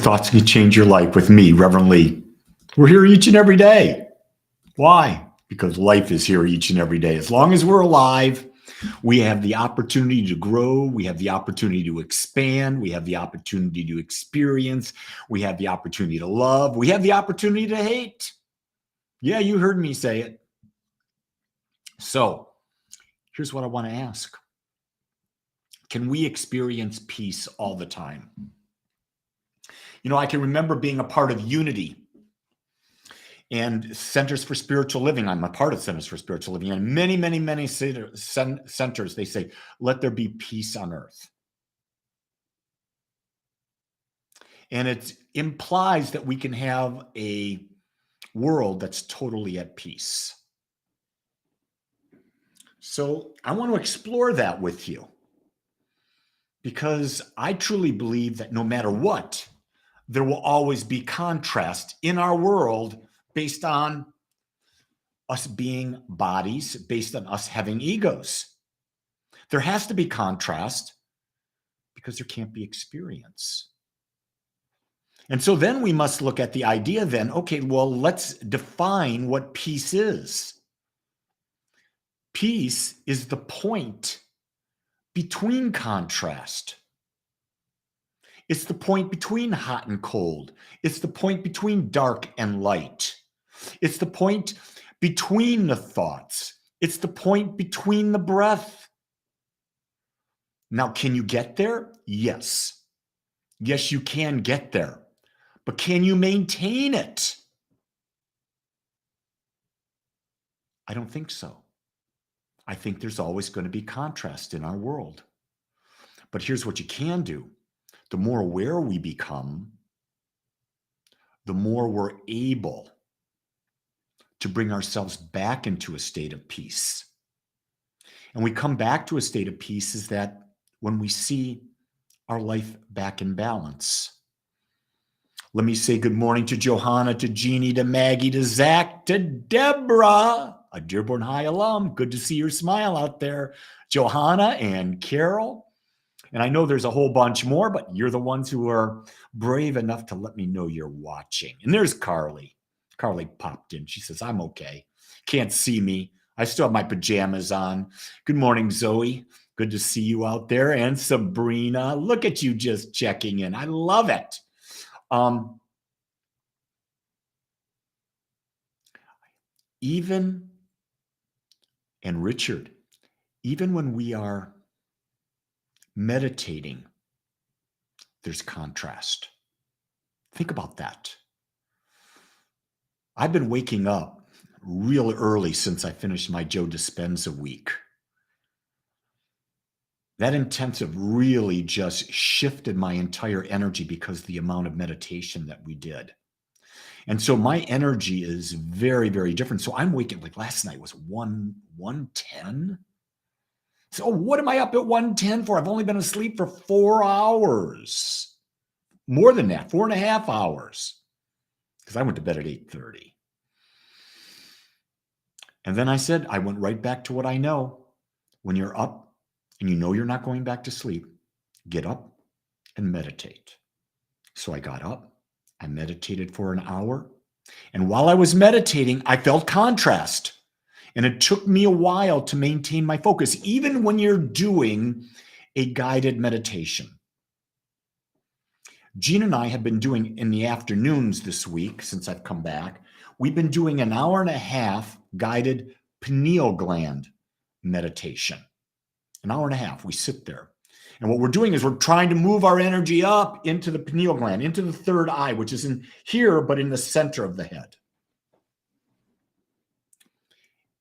Thoughts Can Change Your Life with me, Reverend Lee. We're here each and every day. Why? Because life is here each and every day. As long as we're alive, we have the opportunity to grow. We have the opportunity to expand. We have the opportunity to experience. We have the opportunity to love. We have the opportunity to hate. Yeah, you heard me say it. So here's what I want to ask. Can we experience peace all the time? You know, I can remember being a part of Unity and Centers for Spiritual Living. I'm a part of Centers for Spiritual Living. And many centers, they say, let there be peace on earth. And it implies that we can have a world that's totally at peace. So I want to explore that with you, because I truly believe that no matter what, there will always be contrast in our world based on us being bodies, based on us having egos. There has to be contrast because there can't be experience. And so then we must look at the idea then, okay, well, let's define what peace is. Peace is the point between contrast. It's the point between hot and cold. It's the point between dark and light. It's the point between the thoughts. It's the point between the breath. Now, can you get there? Yes. Yes, you can get there. But can you maintain it? I don't think so. I think there's always going to be contrast in our world. But here's what you can do. The more aware we become, the more we're able to bring ourselves back into a state of peace. And we come back to a state of peace is that when we see our life back in balance. Let me say good morning to Johanna, to Jeannie, to Maggie, to Zach, to Deborah, a Dearborn High alum. Good to see your smile out there. Johanna and Carol. And I know there's a whole bunch more, but you're the ones who are brave enough to let me know you're watching. And there's Carly. Carly popped in. She says, I'm okay. Can't see me. I still have my pajamas on. Good morning, Zoe. Good to see you out there. And Sabrina, look at you just checking in. I love it. And Richard, even when we are meditating, there's contrast. Think about that. I've been waking up real early since I finished my Joe Dispenza week. That intensive really just shifted my entire energy because of the amount of meditation that we did. And so my energy is very, very different. So I'm waking, like last night was 1:10. So what am I up at 1:10 for? I've only been asleep for 4 hours. More than that, 4.5 hours. Because I went to bed at 8:30. And then I went right back to what I know. When you're up and you know you're not going back to sleep, get up and meditate. So I got up, I meditated for an hour. And while I was meditating, I felt contrast. And it took me a while to maintain my focus, even when you're doing a guided meditation. Jean and I have been doing in the afternoons this week, since I've come back, we've been doing an 1.5-hour guided pineal gland meditation. 1.5 hours, we sit there. And what we're doing is we're trying to move our energy up into the pineal gland, into the third eye, which is in here, but in the center of the head.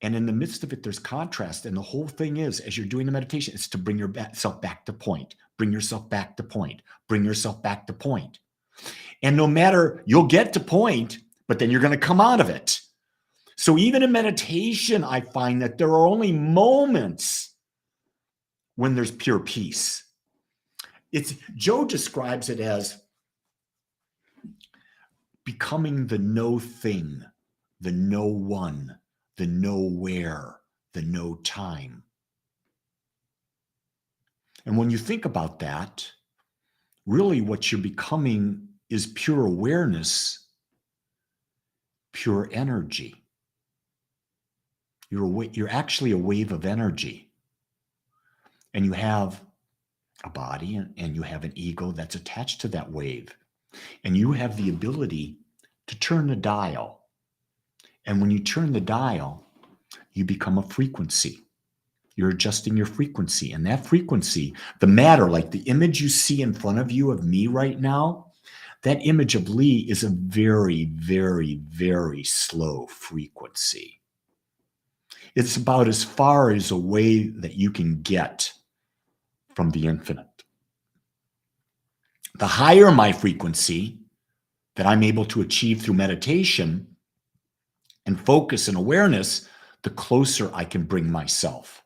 And in the midst of it, there's contrast. And the whole thing is, as you're doing the meditation, is to bring yourself back to point. Bring yourself back to point. Bring yourself back to point. And no matter, you'll get to point, but then you're going to come out of it. So even in meditation, I find that there are only moments when there's pure peace. Joe describes it as becoming the no thing, the no one, the nowhere, the no time. And when you think about that, really what you're becoming is pure awareness, pure energy. You're actually a wave of energy. And you have a body and you have an ego that's attached to that wave. And you have the ability to turn the dial. And when you turn the dial, you become a frequency. You're adjusting your frequency. And that frequency, the matter, like the image you see in front of you of me right now, that image of Lee is a very, very, very slow frequency. It's about as far as away that you can get from the infinite. The higher my frequency that I'm able to achieve through meditation and focus and awareness, the closer I can bring myself.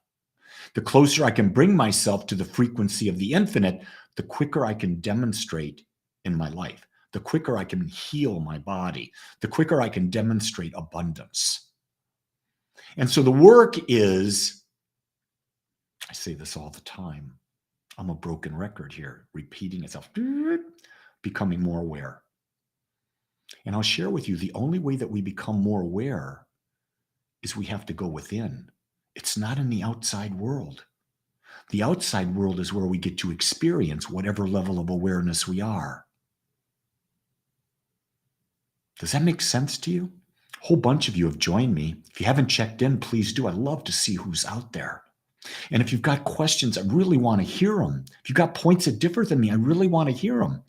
The closer I can bring myself to the frequency of the infinite, the quicker I can demonstrate in my life, the quicker I can heal my body, the quicker I can demonstrate abundance. And so the work is, I say this all the time, I'm a broken record here, repeating itself, becoming more aware. And I'll share with you, the only way that we become more aware is we have to go within. It's not in the outside world. The outside world is where we get to experience whatever level of awareness we are. Does that make sense to you? A whole bunch of you have joined me. If you haven't checked in, please do. I'd love to see who's out there. And if you've got questions, I really want to hear them. If you've got points that differ than me, I really want to hear them.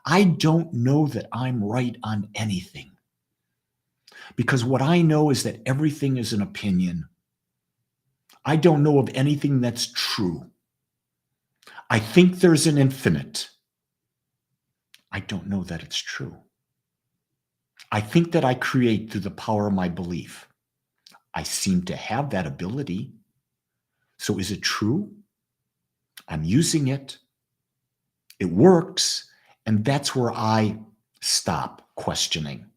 I don't know that I'm right on anything. Because what I know is that everything is an opinion. I don't know of anything that's true. I think there's an infinite. I don't know that it's true. I think that I create through the power of my belief. I seem to have that ability. So is it true? I'm using it. It works. And that's where I stop questioning.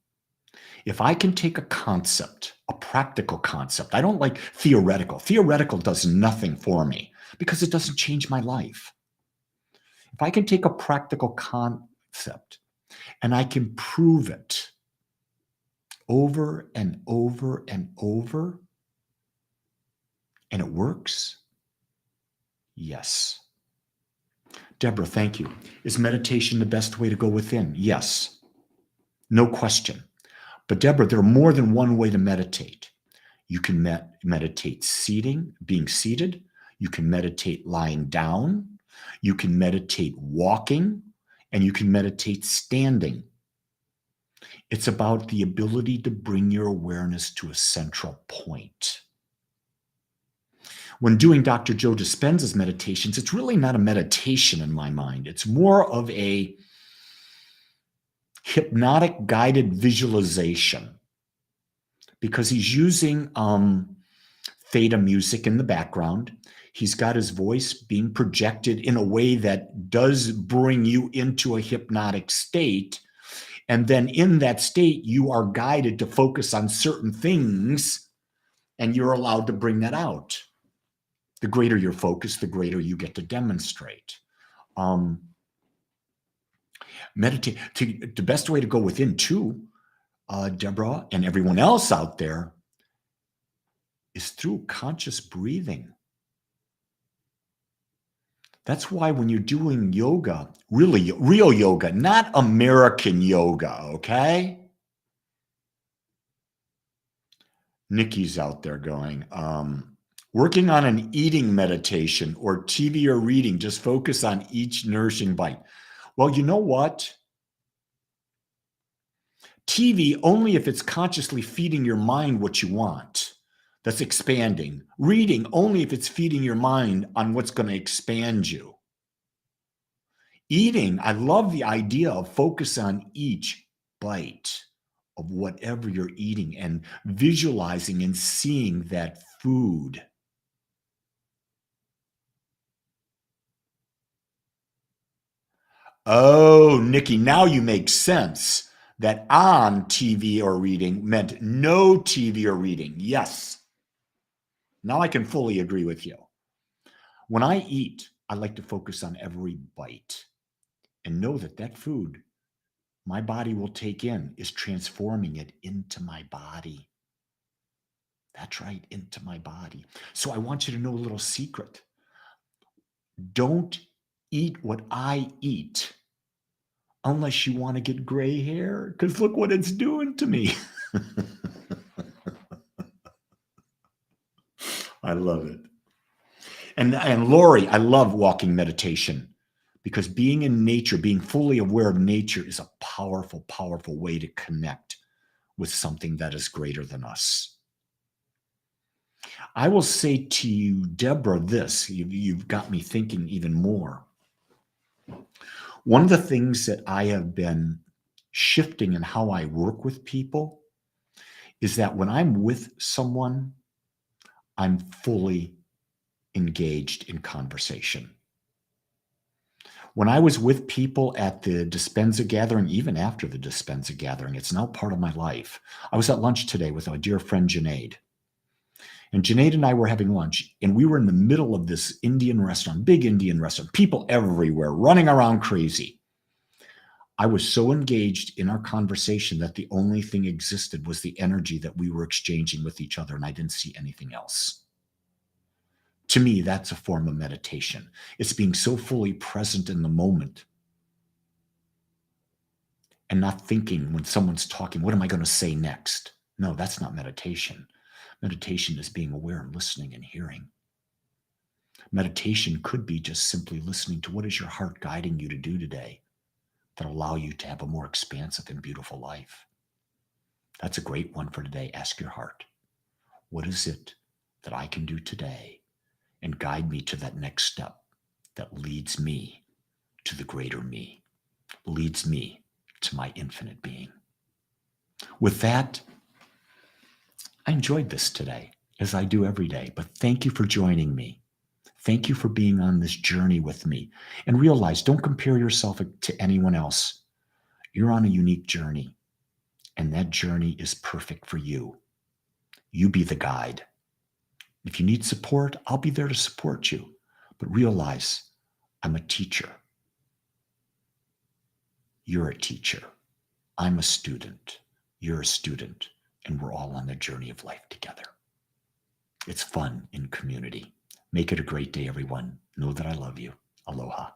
If I can take a concept, a practical concept, I don't like theoretical. Theoretical does nothing for me because it doesn't change my life. If I can take a practical concept and I can prove it over and over and over, and it works, yes. Deborah, thank you. Is meditation the best way to go within? Yes, no question. But Deborah, there are more than one way to meditate. You can meditate being seated. You can meditate lying down. You can meditate walking, and you can meditate standing. It's about the ability to bring your awareness to a central point. When doing Dr. Joe Dispenza's meditations, it's really not a meditation in my mind. It's more of a hypnotic guided visualization because he's using theta music in the background. He's got his voice being projected in a way that does bring you into a hypnotic state. And then in that state, you are guided to focus on certain things and you're allowed to bring that out. The greater your focus, the greater you get to demonstrate. Meditate. The best way to go within too, Deborah, and everyone else out there, is through conscious breathing. That's why when you're doing yoga, really real yoga, not American yoga, okay? Nikki's out there going, working on an eating meditation or TV or reading, just focus on each nourishing bite. Well, you know what? TV only if it's consciously feeding your mind what you want. That's expanding. Reading only if it's feeding your mind on what's going to expand you. Eating, I love the idea of focus on each bite of whatever you're eating and visualizing and seeing that food. Oh, Nikki, now you make sense that on TV or reading meant no TV or reading. Yes. Now I can fully agree with you. When I eat, I like to focus on every bite and know that that food my body will take in is transforming it into my body. That's right, into my body. So I want you to know a little secret. Don't eat what I eat unless you want to get gray hair, because look what it's doing to me. I love it. And Lori, I love walking meditation because being in nature, being fully aware of nature is a powerful, powerful way to connect with something that is greater than us. I will say to you, Deborah, this, you've got me thinking even more. One of the things that I have been shifting in how I work with people is that when I'm with someone, I'm fully engaged in conversation. When I was with people at the Dispenza gathering, even after the Dispenza gathering, it's now part of my life. I was at lunch today with my dear friend Junaid. And Junaid and I were having lunch, and we were in the middle of this Indian restaurant, big Indian restaurant, people everywhere running around crazy. I was so engaged in our conversation that the only thing existed was the energy that we were exchanging with each other, and I didn't see anything else. To me, that's a form of meditation. It's being so fully present in the moment and not thinking when someone's talking, what am I going to say next? No, that's not meditation. Meditation is being aware and listening and hearing. Meditation could be just simply listening to what is your heart guiding you to do today that allow you to have a more expansive and beautiful life. That's a great one for today. Ask your heart, what is it that I can do today and guide me to that next step that leads me to the greater me, leads me to my infinite being. With that, I enjoyed this today, as I do every day, but thank you for joining me. Thank you for being on this journey with me. And realize, don't compare yourself to anyone else. You're on a unique journey, and that journey is perfect for you. You be the guide. If you need support, I'll be there to support you. But realize, I'm a teacher. You're a teacher. I'm a student. You're a student. And we're all on the journey of life together. It's fun in community. Make it a great day, everyone. Know that I love you. Aloha.